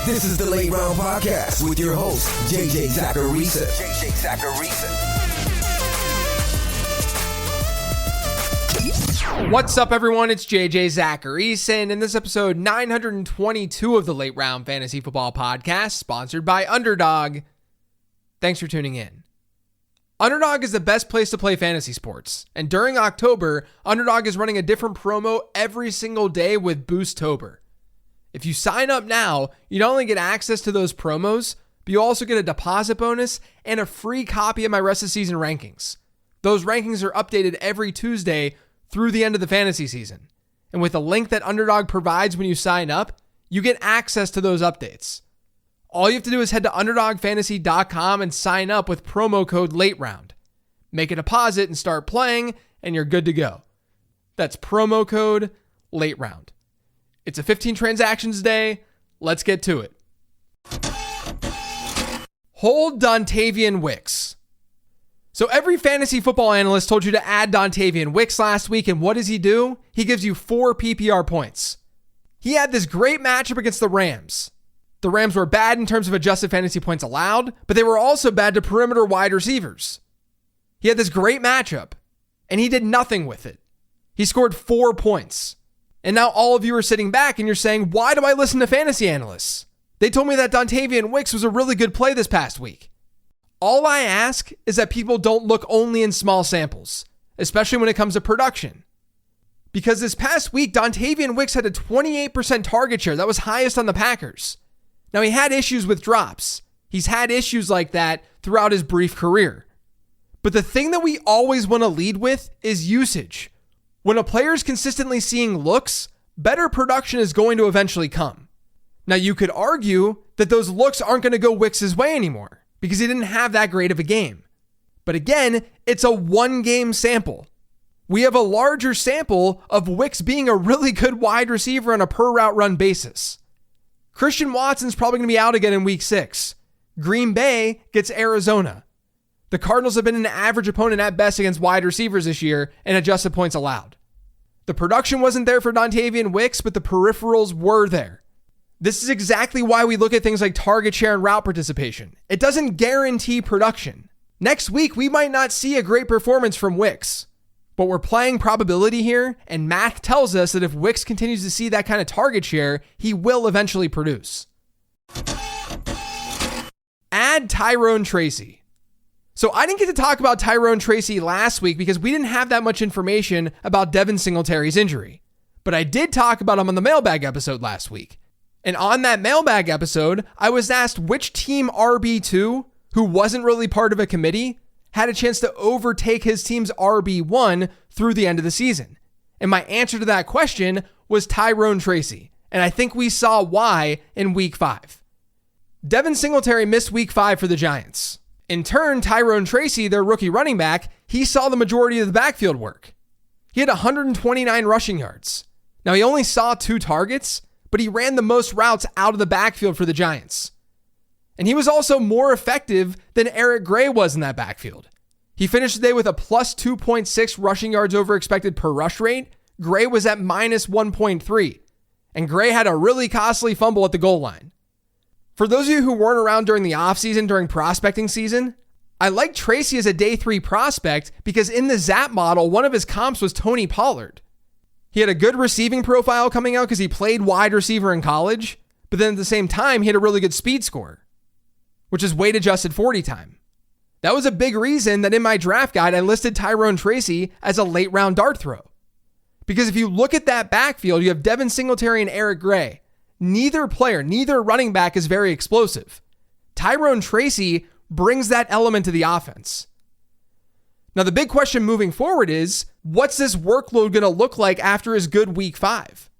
This is the Late Round Podcast with your host, JJ Zacharisa. What's up, everyone? It's JJ Zacharisa, and in this episode 922 of the Late Round Fantasy Football Podcast, sponsored by Underdog. Thanks for tuning in. Underdog is the best place to play fantasy sports, and during October, Underdog is running a different promo every single day with Boosttober. If you sign up now, you not only get access to those promos, but you also get a deposit bonus and a free copy of my rest of season rankings. Those rankings are updated every Tuesday through the end of the fantasy season. And with the link that Underdog provides when you sign up, you get access to those updates. All you have to do is head to UnderdogFantasy.com and sign up with promo code LATEROUND. Make a deposit and start playing, and you're good to go. That's promo code LATEROUND. It's a 15 transactions day. Let's get to it. Hold Dontayvion Wicks. So every fantasy football analyst told you to add Dontayvion Wicks last week, and what does he do? He gives you 4 PPR points. He had this great matchup against the Rams. The Rams were bad in terms of adjusted fantasy points allowed, but they were also bad to perimeter wide receivers. He had this great matchup, and he did nothing with it. He scored 4 points. And now all of you are sitting back and you're saying, why do I listen to fantasy analysts? They told me that Dontayvion Wicks was a really good play this past week. All I ask is that people don't look only in small samples, especially when it comes to production. Because this past week, Dontayvion Wicks had a 28% target share. That was highest on the Packers. Now, he had issues with drops. He's had issues like that throughout his brief career. But the thing that we always want to lead with is usage. When a player is consistently seeing looks, better production is going to eventually come. Now, you could argue that those looks aren't going to go Wicks' way anymore because he didn't have that great of a game. But again, it's a one-game sample. We have a larger sample of Wicks being a really good wide receiver on a per-route run basis. Christian Watson's probably going to be out again in week 6. Green Bay gets Arizona. The Cardinals have been an average opponent at best against wide receivers this year and adjusted points allowed. The production wasn't there for Dontayvion Wicks, but the peripherals were there. This is exactly why we look at things like target share and route participation. It doesn't guarantee production. Next week, we might not see a great performance from Wicks, but we're playing probability here, and math tells us that if Wicks continues to see that kind of target share, he will eventually produce. Add Tyrone Tracy. So I didn't get to talk about Tyrone Tracy last week because we didn't have that much information about Devin Singletary's injury. But I did talk about him on the mailbag episode last week. And on that mailbag episode, I was asked which team RB2, who wasn't really part of a committee, had a chance to overtake his team's RB1 through the end of the season. And my answer to that question was Tyrone Tracy. And I think we saw why in week 5. Devin Singletary missed week 5 for the Giants. In turn, Tyrone Tracy, their rookie running back, he saw the majority of the backfield work. He had 129 rushing yards. Now, he only saw 2 targets, but he ran the most routes out of the backfield for the Giants. And he was also more effective than Eric Gray was in that backfield. He finished the day with a plus 2.6 rushing yards over expected per rush rate. Gray was at minus 1.3. And Gray had a really costly fumble at the goal line. For those of you who weren't around during the offseason, during prospecting season, I like Tracy as a day 3 prospect because in the ZAP model, one of his comps was Tony Pollard. He had a good receiving profile coming out because he played wide receiver in college, but then at the same time, he had a really good speed score, which is weight adjusted 40 time. That was a big reason that in my draft guide, I listed Tyrone Tracy as a late round dart throw. Because if you look at that backfield, you have Devin Singletary and Eric Gray. Neither running back is very explosive. Tyrone Tracy brings that element to the offense. Now, the big question moving forward is, what's this workload going to look like after his good week 5?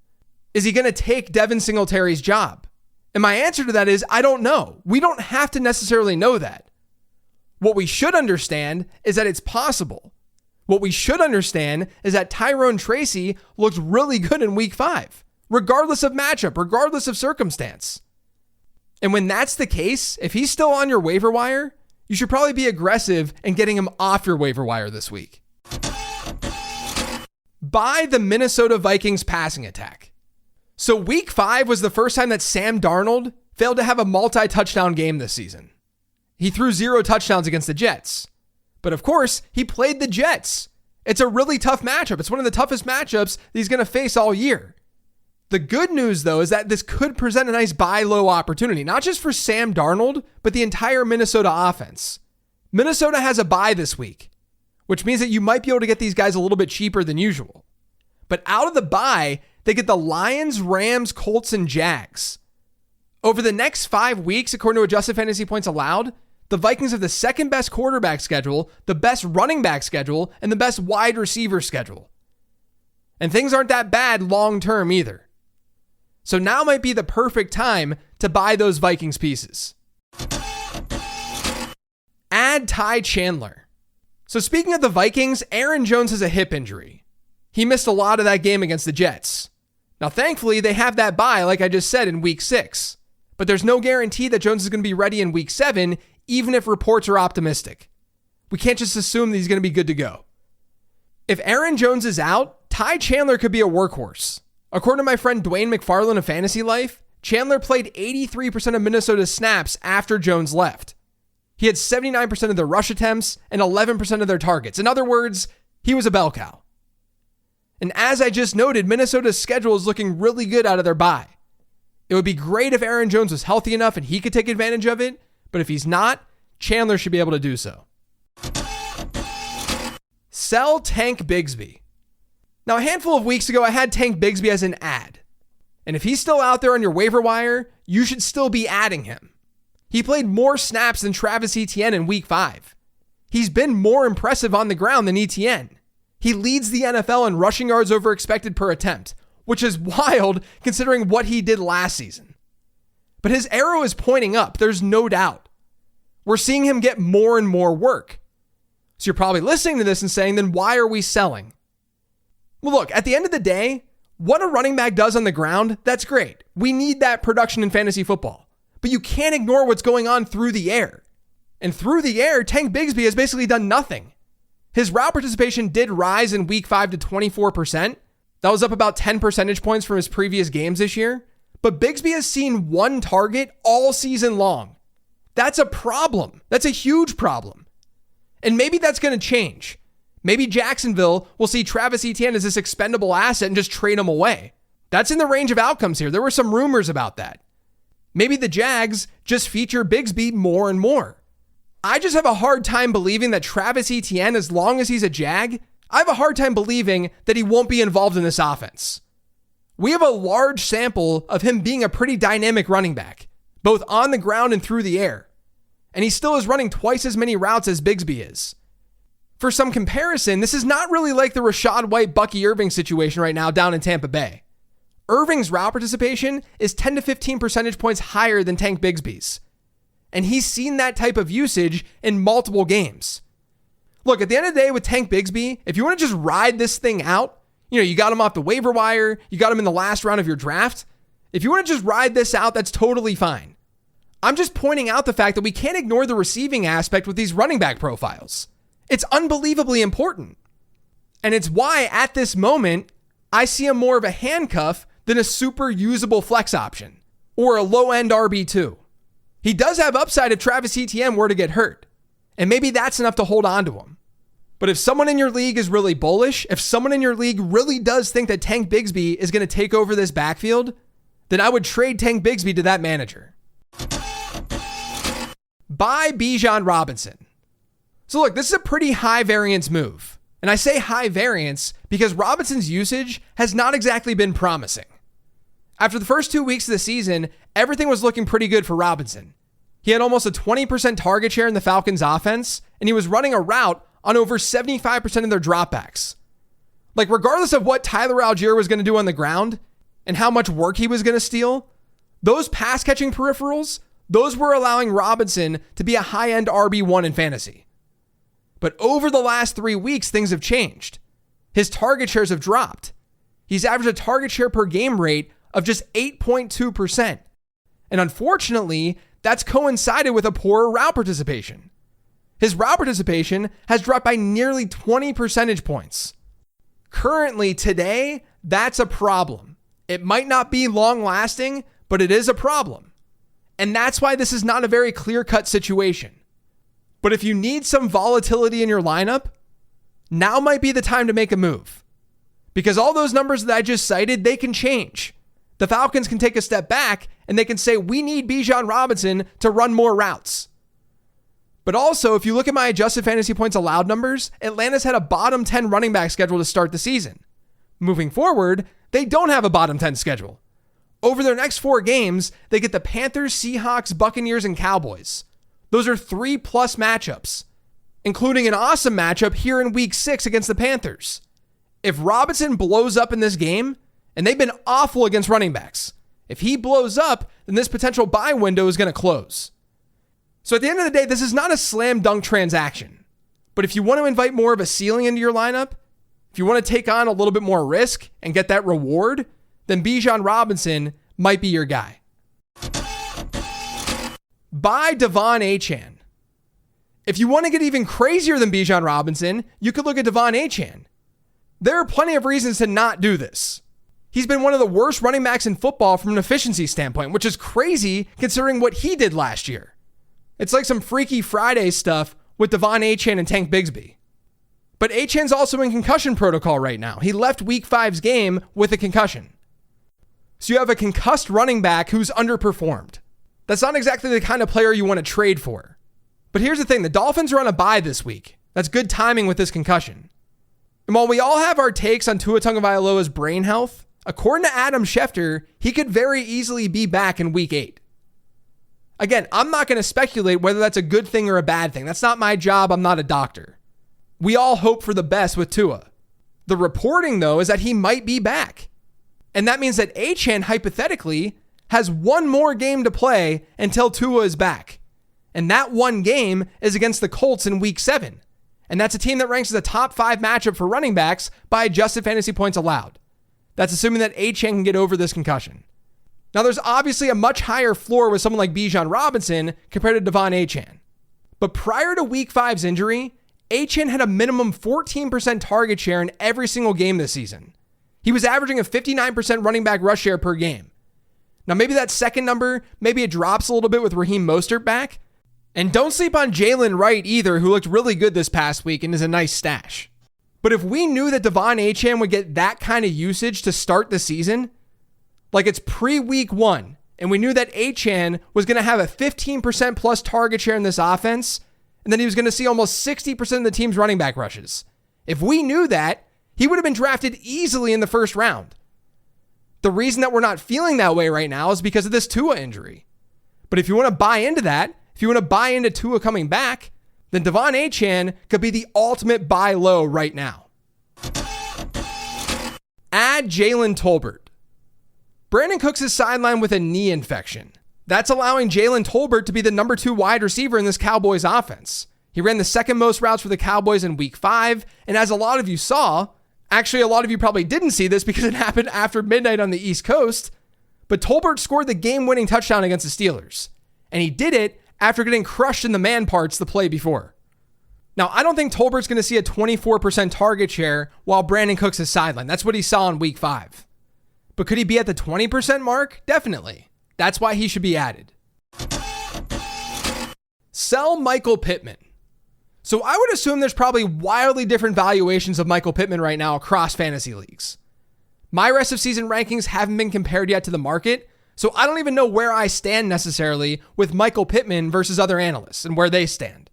Is he going to take Devin Singletary's job? And my answer to that is, I don't know. We don't have to necessarily know that. What we should understand is that it's possible. What we should understand is that Tyrone Tracy looked really good in week 5. Regardless of matchup, regardless of circumstance. And when that's the case, if he's still on your waiver wire, you should probably be aggressive in getting him off your waiver wire this week. Buy the Minnesota Vikings passing attack. So week 5 was the first time that Sam Darnold failed to have a multi-touchdown game this season. He threw 0 touchdowns against the Jets. But of course, he played the Jets. It's a really tough matchup. It's one of the toughest matchups that he's going to face all year. The good news, though, is that this could present a nice buy low opportunity, not just for Sam Darnold, but the entire Minnesota offense. Minnesota has a bye this week, which means that you might be able to get these guys a little bit cheaper than usual. But out of the bye, they get the Lions, Rams, Colts, and Jags. Over the next 5 weeks, according to adjusted fantasy points allowed, the Vikings have the second best quarterback schedule, the best running back schedule, and the best wide receiver schedule. And things aren't that bad long term either. So now might be the perfect time to buy those Vikings pieces. Add Tai Chandler. So speaking of the Vikings, Aaron Jones has a hip injury. He missed a lot of that game against the Jets. Now, thankfully, they have that bye, like I just said, in week 6. But there's no guarantee that Jones is going to be ready in week 7, even if reports are optimistic. We can't just assume that he's going to be good to go. If Aaron Jones is out, Tai Chandler could be a workhorse. According to my friend Dwayne McFarland of Fantasy Life, Chandler played 83% of Minnesota's snaps after Jones left. He had 79% of their rush attempts and 11% of their targets. In other words, he was a bell cow. And as I just noted, Minnesota's schedule is looking really good out of their bye. It would be great if Aaron Jones was healthy enough and he could take advantage of it, but if he's not, Chandler should be able to do so. Sell Tank Bigsby. Now, a handful of weeks ago, I had Tank Bigsby as an ad. And if he's still out there on your waiver wire, you should still be adding him. He played more snaps than Travis Etienne in week 5. He's been more impressive on the ground than Etienne. He leads the NFL in rushing yards over expected per attempt, which is wild considering what he did last season. But his arrow is pointing up, there's no doubt. We're seeing him get more and more work. So you're probably listening to this and saying, then why are we selling? Well, look, at the end of the day, what a running back does on the ground, that's great. We need that production in fantasy football. But you can't ignore what's going on through the air. And through the air, Tank Bigsby has basically done nothing. His route participation did rise in week 5 to 24%. That was up about 10 percentage points from his previous games this year. But Bigsby has seen 1 target all season long. That's a problem. That's a huge problem. And maybe that's going to change. Maybe Jacksonville will see Travis Etienne as this expendable asset and just trade him away. That's in the range of outcomes here. There were some rumors about that. Maybe the Jags just feature Bigsby more and more. I just have a hard time believing that Travis Etienne, as long as he's a Jag, I have a hard time believing that he won't be involved in this offense. We have a large sample of him being a pretty dynamic running back, both on the ground and through the air. And he still is running twice as many routes as Bigsby is. For some comparison, this is not really like the Rachaad White, Bucky Irving situation right now down in Tampa Bay. Irving's route participation is 10 to 15 percentage points higher than Tank Bigsby's. And he's seen that type of usage in multiple games. Look, at the end of the day with Tank Bigsby, if you want to just ride this thing out, you got him off the waiver wire, you got him in the last round of your draft. If you want to just ride this out, that's totally fine. I'm just pointing out the fact that we can't ignore the receiving aspect with these running back profiles. It's unbelievably important. And it's why at this moment, I see him more of a handcuff than a super usable flex option or a low-end RB2. He does have upside if Travis Etienne were to get hurt. And maybe that's enough to hold on to him. But if someone in your league is really bullish, if someone in your league really does think that Tank Bigsby is going to take over this backfield, then I would trade Tank Bigsby to that manager. Buy Bijan Robinson. So look, this is a pretty high variance move. And I say high variance because Robinson's usage has not exactly been promising. After the first 2 weeks of the season, everything was looking pretty good for Robinson. He had almost a 20% target share in the Falcons offense, and he was running a route on over 75% of their dropbacks. Like, regardless of what Tyler Algier was going to do on the ground and how much work he was going to steal, those pass catching peripherals, those were allowing Robinson to be a high-end RB1 in fantasy. But over the last 3 weeks, things have changed. His target shares have dropped. He's averaged a target share per game rate of just 8.2%. And unfortunately, that's coincided with a poorer route participation. His route participation has dropped by nearly 20 percentage points. Currently, today, that's a problem. It might not be long lasting, but it is a problem. And that's why this is not a very clear-cut situation. But if you need some volatility in your lineup, now might be the time to make a move. Because all those numbers that I just cited, they can change. The Falcons can take a step back and they can say, we need Bijan Robinson to run more routes. But also, if you look at my adjusted fantasy points allowed numbers, Atlanta's had a bottom 10 running back schedule to start the season. Moving forward, they don't have a bottom 10 schedule. Over their next 4 games, they get the Panthers, Seahawks, Buccaneers, and Cowboys. Those are 3+ matchups, including an awesome matchup here in week 6 against the Panthers. If Robinson blows up in this game, and they've been awful against running backs, if he blows up, then this potential buy window is going to close. So at the end of the day, this is not a slam dunk transaction. But if you want to invite more of a ceiling into your lineup, if you want to take on a little bit more risk and get that reward, then Bijan Robinson might be your guy. Buy Devon Anan. If you want to get even crazier than Bijan Robinson, you could look at Devon Anan. There are plenty of reasons to not do this. He's been one of the worst running backs in football from an efficiency standpoint, which is crazy considering what he did last year. It's like some Freaky Friday stuff with Devon Anan and Tank Bigsby. But Achan's also in concussion protocol right now. He left week 5's game with a concussion. So you have a concussed running back who's underperformed. That's not exactly the kind of player you want to trade for. But here's the thing, the Dolphins are on a bye this week. That's good timing with this concussion. And while we all have our takes on Tua Tagovailoa's brain health, according to Adam Schefter, he could very easily be back in week 8. Again, I'm not going to speculate whether that's a good thing or a bad thing. That's not my job. I'm not a doctor. We all hope for the best with Tua. The reporting, though, is that he might be back. And that means that Achan, hypothetically, has one more game to play until Tua is back. And that one game is against the Colts in week 7. And that's a team that ranks as a top 5 matchup for running backs by adjusted fantasy points allowed. That's assuming that Achan can get over this concussion. Now, there's obviously a much higher floor with someone like Bijan Robinson compared to Devon Anan. But prior to week 5's injury, Achan had a minimum 14% target share in every single game this season. He was averaging a 59% running back rush share per game. Now, maybe that second number, maybe it drops a little bit with Raheem Mostert back. And don't sleep on Jalen Wright either, who looked really good this past week and is a nice stash. But if we knew that Devon Anan would get that kind of usage to start the season, like it's pre-week 1, and we knew that Achan was going to have a 15% plus target share in this offense, and then he was going to see almost 60% of the team's running back rushes. If we knew that, he would have been drafted easily in the first round. The reason that we're not feeling that way right now is because of this Tua injury. But if you want to buy into that, if you want to buy into Tua coming back, then Devon Achan could be the ultimate buy low right now. Add Jaylen Tolbert. Brandon Cooks is sidelined with a knee infection. That's allowing Jaylen Tolbert to be the number 2 wide receiver in this Cowboys offense. He ran the second most routes for the Cowboys in week 5, and as a lot of you saw, actually a lot of you probably didn't see this because it happened after midnight on the East Coast, but Tolbert scored the game-winning touchdown against the Steelers, and he did it after getting crushed in the man parts the play before. Now, I don't think Tolbert's going to see a 24% target share while Brandon Cooks is sidelined. That's what he saw in week 5. But could he be at the 20% mark? Definitely. That's why he should be added. Sell Michael Pittman. So I would assume there's probably wildly different valuations of Michael Pittman right now across fantasy leagues. My rest of season rankings haven't been compared yet to the market, so I don't even know where I stand necessarily with Michael Pittman versus other analysts and where they stand.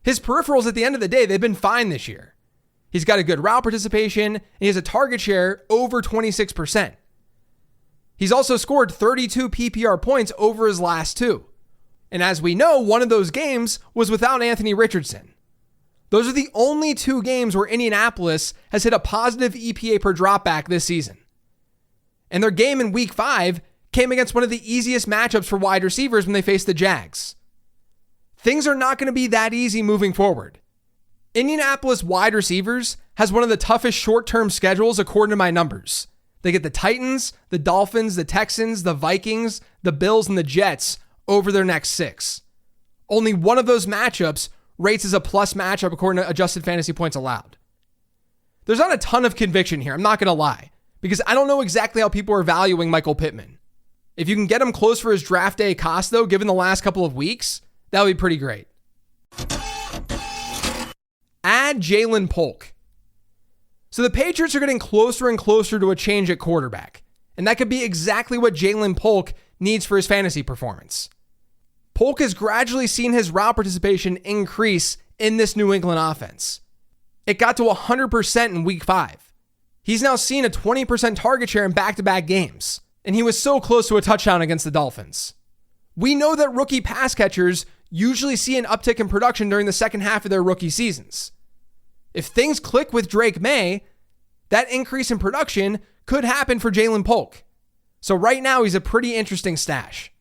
His peripherals at the end of the day, they've been fine this year. He's got a good route participation, and he has a target share over 26%. He's also scored 32 PPR points over his last 2. And as we know, one of those games was without Anthony Richardson. Those are the only 2 games where Indianapolis has hit a positive EPA per dropback this season. And their game in week 5 came against one of the easiest matchups for wide receivers when they faced the Jags. Things are not going to be that easy moving forward. Indianapolis wide receivers has one of the toughest short-term schedules according to my numbers. They get the Titans, the Dolphins, the Texans, the Vikings, the Bills, and the Jets over their next 6. Only one of those matchups rates as a plus matchup according to adjusted fantasy points allowed. There's not a ton of conviction here, I'm not going to lie, because I don't know exactly how people are valuing Michael Pittman. If you can get him close for his draft day cost, though, given the last couple of weeks, that would be pretty great. Add Ja'Lynn Polk. So the Patriots are getting closer and closer to a change at quarterback, and that could be exactly what Ja'Lynn Polk needs for his fantasy performance. Polk has gradually seen his route participation increase in this New England offense. It got to 100% in week 5. He's now seen a 20% target share in back-to-back games, and he was so close to a touchdown against the Dolphins. We know that rookie pass catchers usually see an uptick in production during the second half of their rookie seasons. If things click with Drake May, that increase in production could happen for Ja'Lynn Polk. So right now, he's a pretty interesting stash.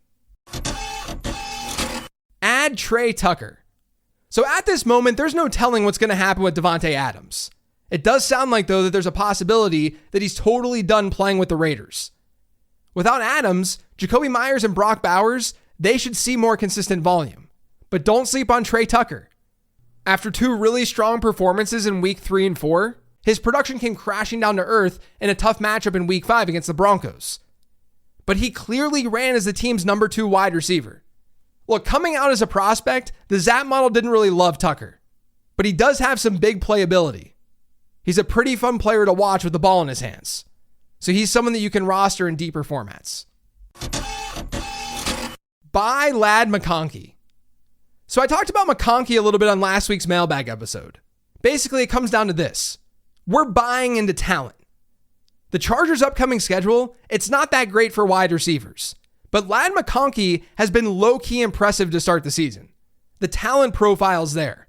Add Trey Tucker. So at this moment, there's no telling what's going to happen with Davante Adams. It does sound like, though, that there's a possibility that he's totally done playing with the Raiders. Without Adams, Jacoby Myers and Brock Bowers, they should see more consistent volume. But don't sleep on Trey Tucker. After 2 really strong performances in week 3 and 4, his production came crashing down to earth in a tough matchup in week 5 against the Broncos. But he clearly ran as the team's number 2 wide receiver. Look, coming out as a prospect, the Zap model didn't really love Tucker, but he does have some big playability. He's a pretty fun player to watch with the ball in his hands. So he's someone that you can roster in deeper formats. Buy Ladd McConkey. So I talked about McConkey a little bit on last week's mailbag episode. Basically, it comes down to this. We're buying into talent. The Chargers' upcoming schedule, it's not that great for wide receivers. But Ladd McConkey has been low-key impressive to start the season. The talent profile's there.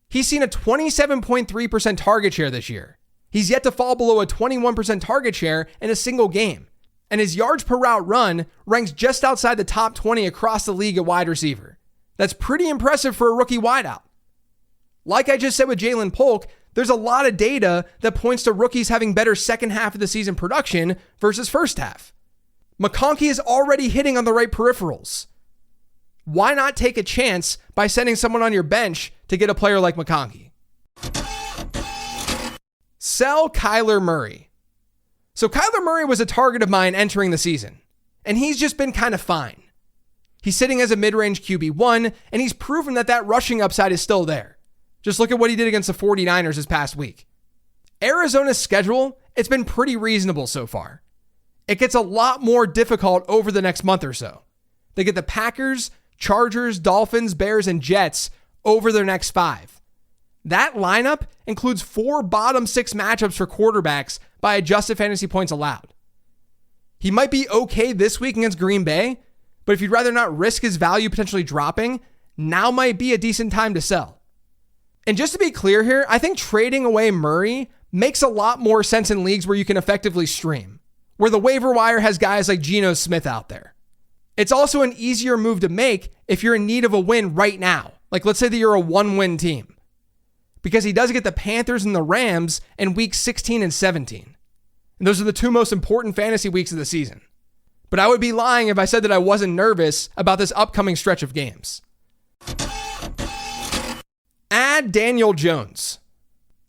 He's seen a 27.3% target share this year. He's yet to fall below a 21% target share in a single game. And his yards per route run ranks just outside the top 20 across the league at wide receiver. That's pretty impressive for a rookie wideout. Like I just said with Ja'Lynn Polk, there's a lot of data that points to rookies having better second half of the season production versus first half. McConkey is already hitting on the right peripherals. Why not take a chance by sending someone on your bench to get a player like McConkey? Sell Kyler Murray. So Kyler Murray was a target of mine entering the season, and he's just been kind of fine. He's sitting as a mid-range QB1, and he's proven that rushing upside is still there. Just look at what he did against the 49ers this past week. Arizona's schedule, it's been pretty reasonable so far. It gets a lot more difficult over the next month or so. They get the Packers, Chargers, Dolphins, Bears, and Jets over their next 5. That lineup includes 4 bottom 6 matchups for quarterbacks by adjusted fantasy points allowed. He might be okay this week against Green Bay, but if you'd rather not risk his value potentially dropping, now might be a decent time to sell. And just to be clear here, I think trading away Murray makes a lot more sense in leagues where you can effectively stream, where the waiver wire has guys like Geno Smith out there. It's also an easier move to make if you're in need of a win right now. Like let's say that you're a 1-win team. Because he does get the Panthers and the Rams in weeks 16 and 17. And those are the 2 most important fantasy weeks of the season. But I would be lying if I said that I wasn't nervous about this upcoming stretch of games. Add Daniel Jones.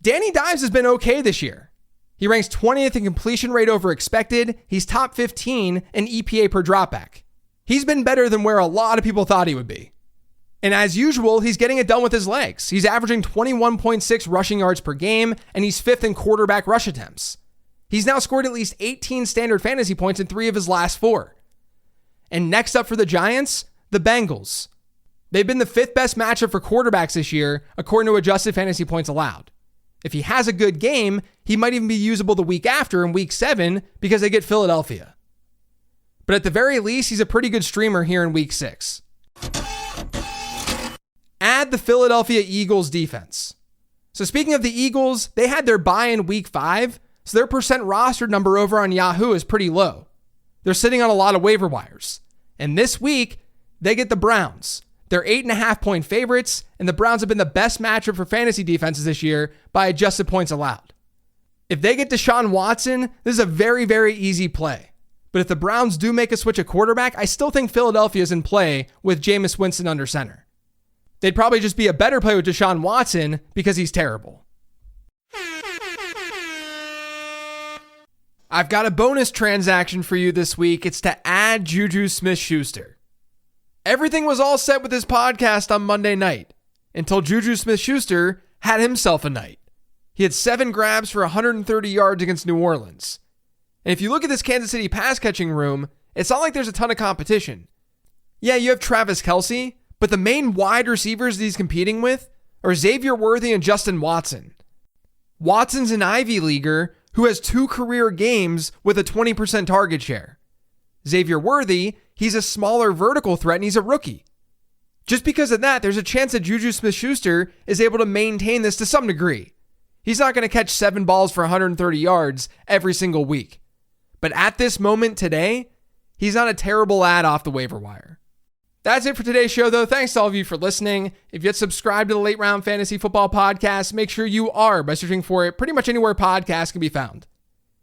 Danny Dimes has been okay this year. He ranks 20th in completion rate over expected. He's top 15 in EPA per dropback. He's been better than where a lot of people thought he would be. And as usual, he's getting it done with his legs. He's averaging 21.6 rushing yards per game, and he's 5th in quarterback rush attempts. He's now scored at least 18 standard fantasy points in 3 of his last 4. And next up for the Giants, the Bengals. They've been the 5th best matchup for quarterbacks this year, according to adjusted fantasy points allowed. If he has a good game, he might even be usable the week after in week 7 because they get Philadelphia. But at the very least, he's a pretty good streamer here in week 6. Add the Philadelphia Eagles defense. So speaking of the Eagles, they had their bye in week 5, so their percent rostered number over on Yahoo is pretty low. They're sitting on a lot of waiver wires. And this week, they get the Browns. They're 8.5-point favorites, and the Browns have been the best matchup for fantasy defenses this year by adjusted points allowed. If they get Deshaun Watson, this is a very, very easy play. But if the Browns do make a switch at quarterback, I still think Philadelphia is in play with Jameis Winston under center. They'd probably just be a better play with Deshaun Watson because he's terrible. I've got a bonus transaction for you this week. It's to add Juju Smith-Schuster. Everything was all set with this podcast on Monday night until Juju Smith-Schuster had himself a night. He had 7 grabs for 130 yards against New Orleans. And if you look at this Kansas City pass catching room, it's not like there's a ton of competition. Yeah, you have Travis Kelce, but the main wide receivers that he's competing with are Xavier Worthy and Justin Watson. Watson's an Ivy Leaguer who has 2 career games with a 20% target share. Xavier Worthy, he's a smaller vertical threat and he's a rookie. Just because of that, there's a chance that Juju Smith-Schuster is able to maintain this to some degree. He's not going to catch 7 balls for 130 yards every single week. But at this moment today, he's not a terrible ad off the waiver wire. That's it for today's show, though. Thanks to all of you for listening. If you had subscribed to the Late Round Fantasy Football Podcast, make sure you are by searching for it pretty much anywhere podcasts can be found.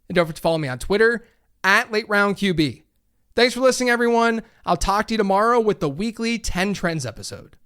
And don't forget to follow me on Twitter @LateRoundQB. Thanks for listening, everyone. I'll talk to you tomorrow with the weekly 10 Trends episode.